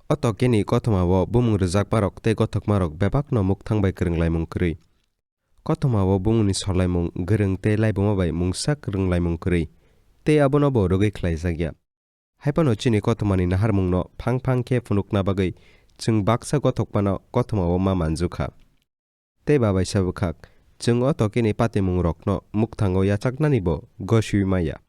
Oto kini kothomao bumung rwjakmarok tei gothokmarok bebakno mukthangbai kwrwnglaimung kwrwi. Kothomao bumungni solaimung gwrwng tei laibuma bai mungsak rwnglaimung kwrwi tei abono bo rwgui khlaijakya. Haibano chini kothomani naharmungno phang phang khe phunukna bagwi chwng baksa gothokmano kothomao ma manjukha. Tei babaisa bwkhak chwng oto kini patimungrokno mukthango yachaknani bo gosiwi maya.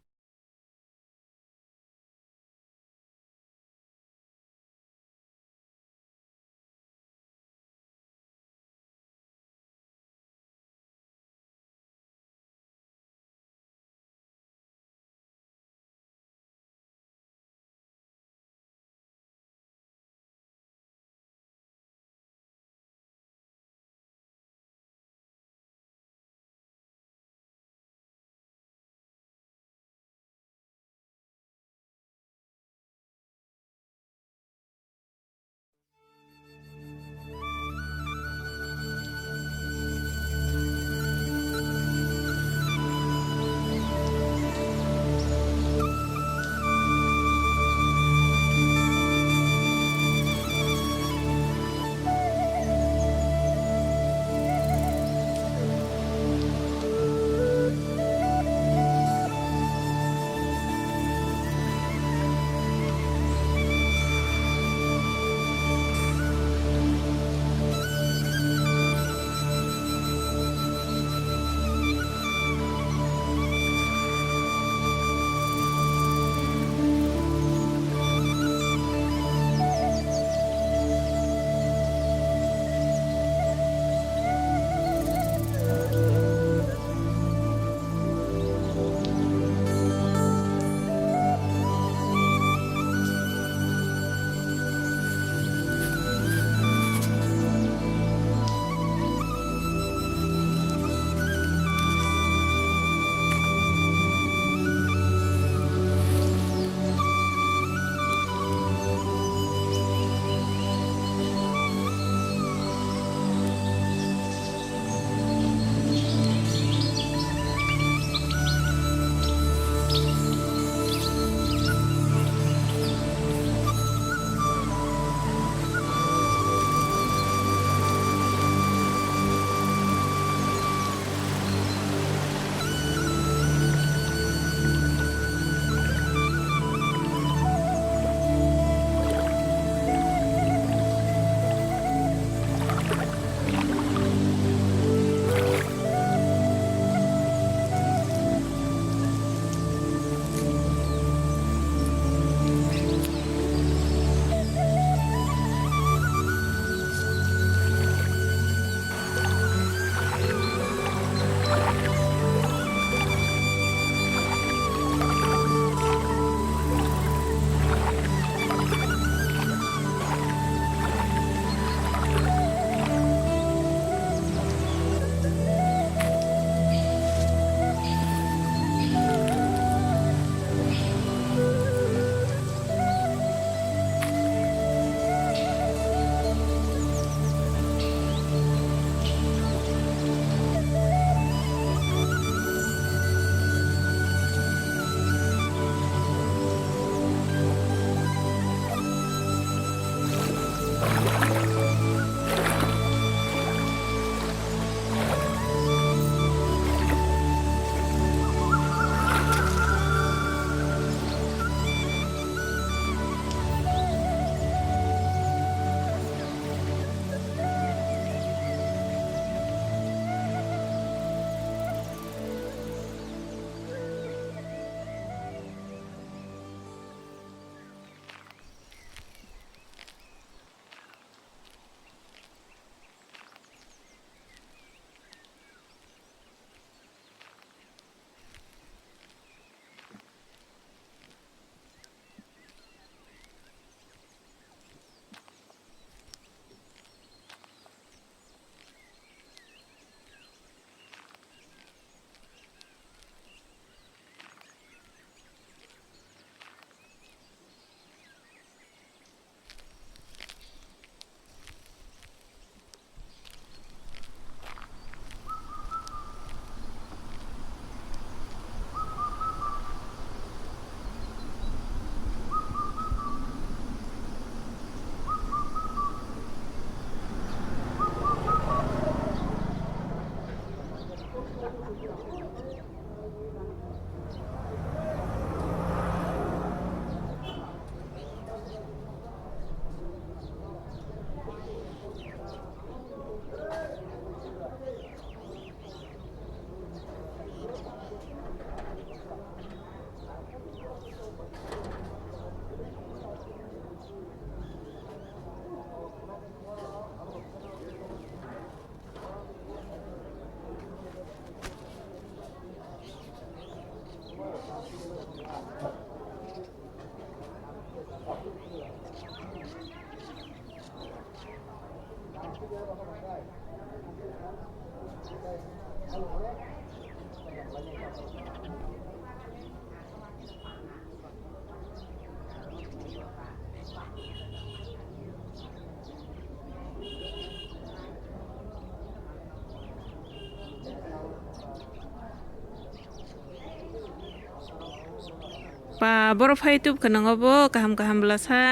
ป่าบรไฟตุบขนงบ่กะหำกะหำบลาซา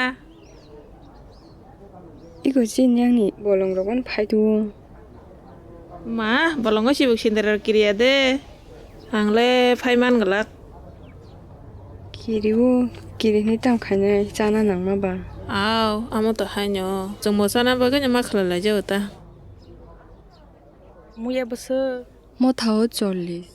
이거 찐양니 bolong-longan phaidu มาบ่ลองก็สิบกชินเดรกิริยาเดหังเลไฟมันกะลัก kiriu kirini tam khanya chana nangma ba อ้าวอามุตะหายอจงหมดซะนะบ่ก็จะมาขลละเจ้าตา muya basa mo thao chollis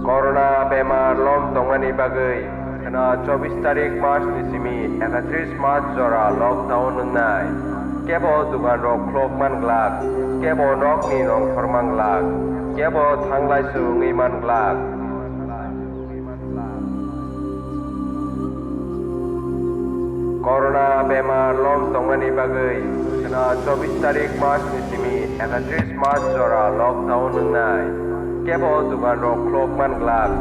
Corona bemar lom tongani bagai kena 24 tarik Mac ni simi 31 Mac jora lockdown nai kebo dugan rok klok man glak kebo nok ni nong formang glak kebo thanglai su ngi man glak Corona bemar lom tongani bagai kena 24 tarik Mac ni simi 31 Mac jora lockdown nai kebo dugan rok klok man glak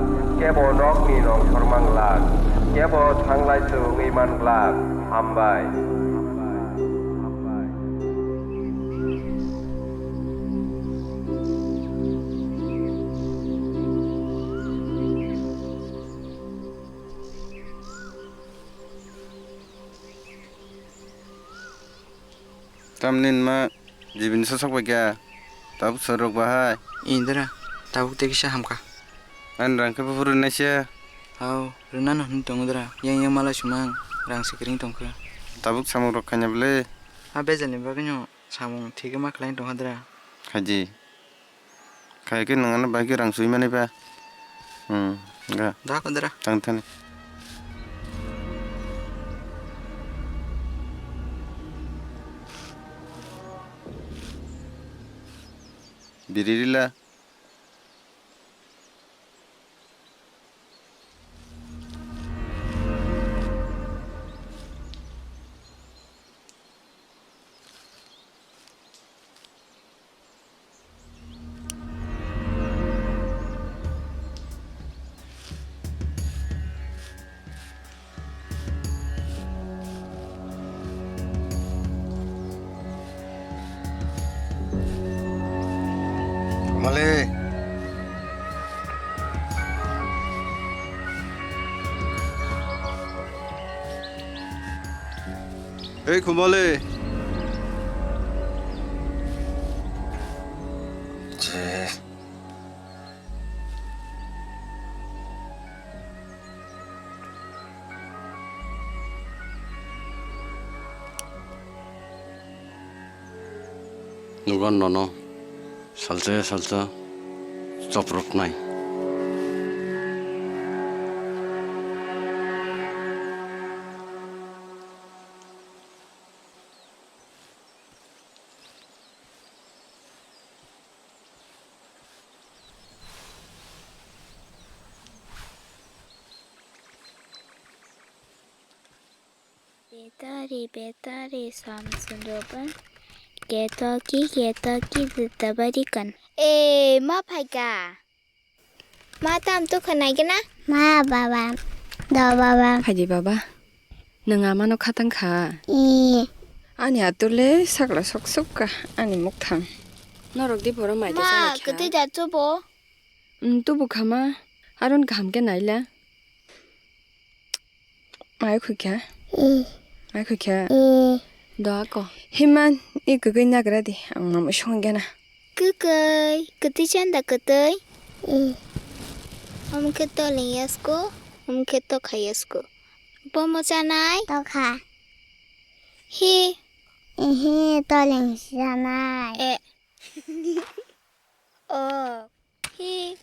kebo nok ni nong formang glak kebo thanglai su ngi man glak ambai Tamnin ma jibin sosok baga tab sorok bahai Indra, tabuk tekisha hamka. an rangke purun nasya Hau, renan hun tongudra. Yang malah cuma rang sekering tongke. tabuk samung rokkanya ble Abe jalan baginyo samung tiga mak lain tongudra. kaji kayak nangana bagi rang sui mana ba enggak Dah kudra. tangtan Biririla Male Hey kumale Je Nugan nono salsa coprok nai Betari Samsung Open. Ketoki ditabarikan. Ma phaika. Ma tam tu khanai kena. Ma baba. Da baba. phaji baba nanga mano khatang kha ani atule sakla sok ka ani mukthang norok di boro mai de Ma sana kete jatso bo. tu bu khama aron gham ke naila mai khukya da ko himan ikugai nagradi ang mam shongena Kukai. Kete chanda kete. Keto liyasko. Keto khayasko. Pomo chanai. To kha. Hi. To chanai. Oh. Hi.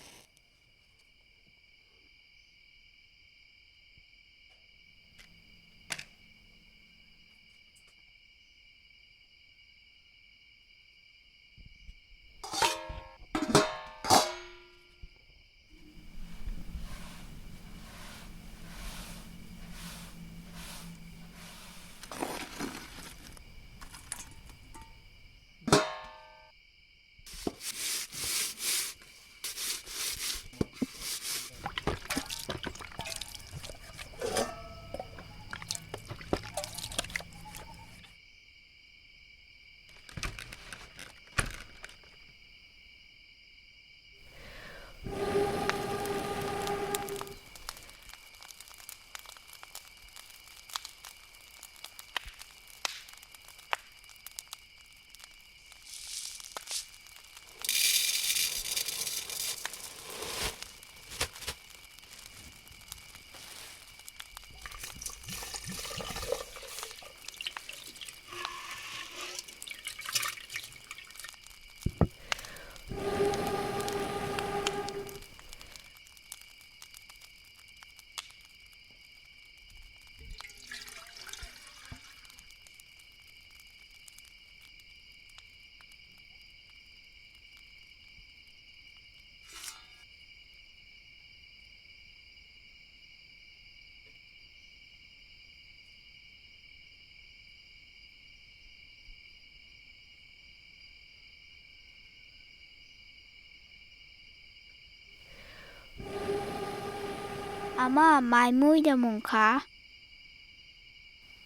아마 말무이다 몽카.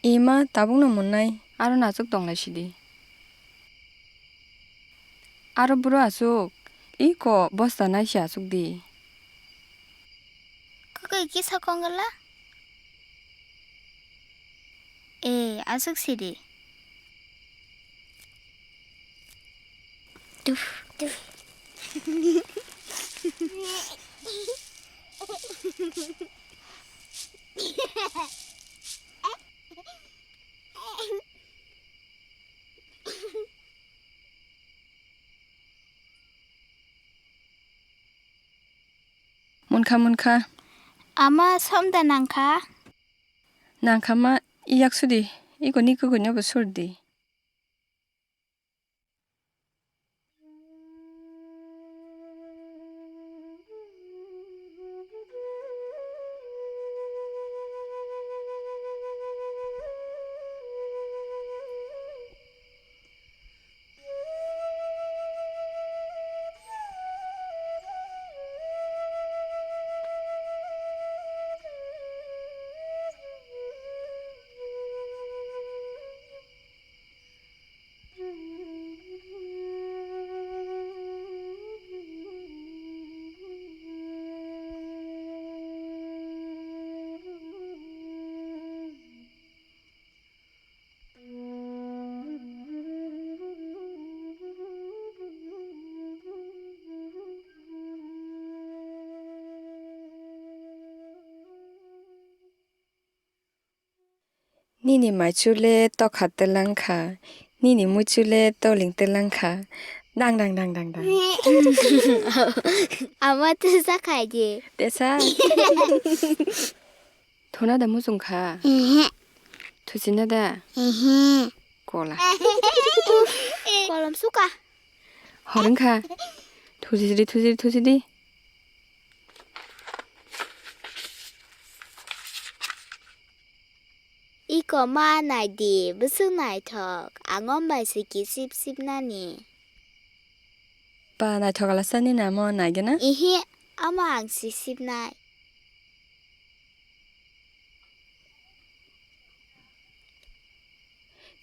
이마 따봉나 못나이 아로 나쪽 동라시디 아로 부러 아속 이거 버스 나시 아속디 그거 이게 사건 걸라? 에, 아숙시리. 뚜. 문카 아마 섬다난카. 난카마 이 약수디 이거 니 그거 녀버 술디 니니 마출레 또 갔들랑카 니니 무출레 또 링들랑카 당당당당당 아마 뜻사카지. 대사 도나다 무슨 카 투지나다 꼬라 꼴람 수가. 허른카 투지디 이거 마나디 무슨 나이턱 앙언 말쓰기 씹씹나니. 빠 나이 더갈라싸니 나뭐 나이게나 이히 아마 앙시 씹나이.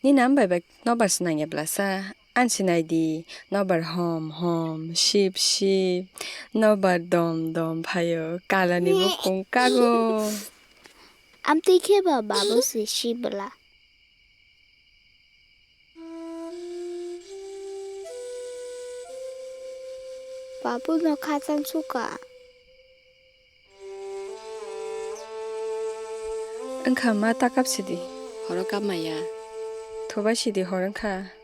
니 남바백 너버스나게 블라사 안시나이디 너버 홈 십 너버 돔 파요 깔라니 무콩 까고 암띠케바 바보스 씹을라. 바보노 카산 수가. 응카 마 따갑시디 허러갑마야 도바시디 허른카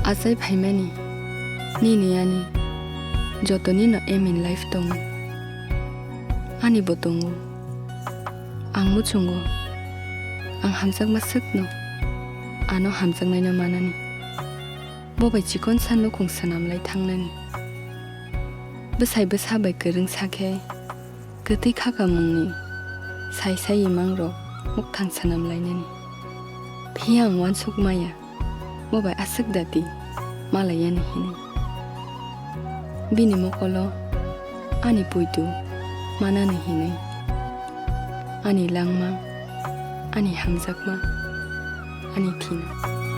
아사이 파이마니 니니야니 저토니너 에민 라이프 동무 아니 보통고 앙무충고 앙 함sak 마삭노 아노 함sak 나이너 마나니 뭐바이 지건 산노 공사남라이 탕나니 बसाई बसाबाय गोरों साखे गोदै खागामुंनि साय इमांर मुख थांसानामलायनानि फियां वान सुकमाया मबाय आसक दाति मालायानि हिनि बिनि मकलो आनि पुइतु मानानि हिनै आनि लांमा आनि हामजाकमा आनि थिना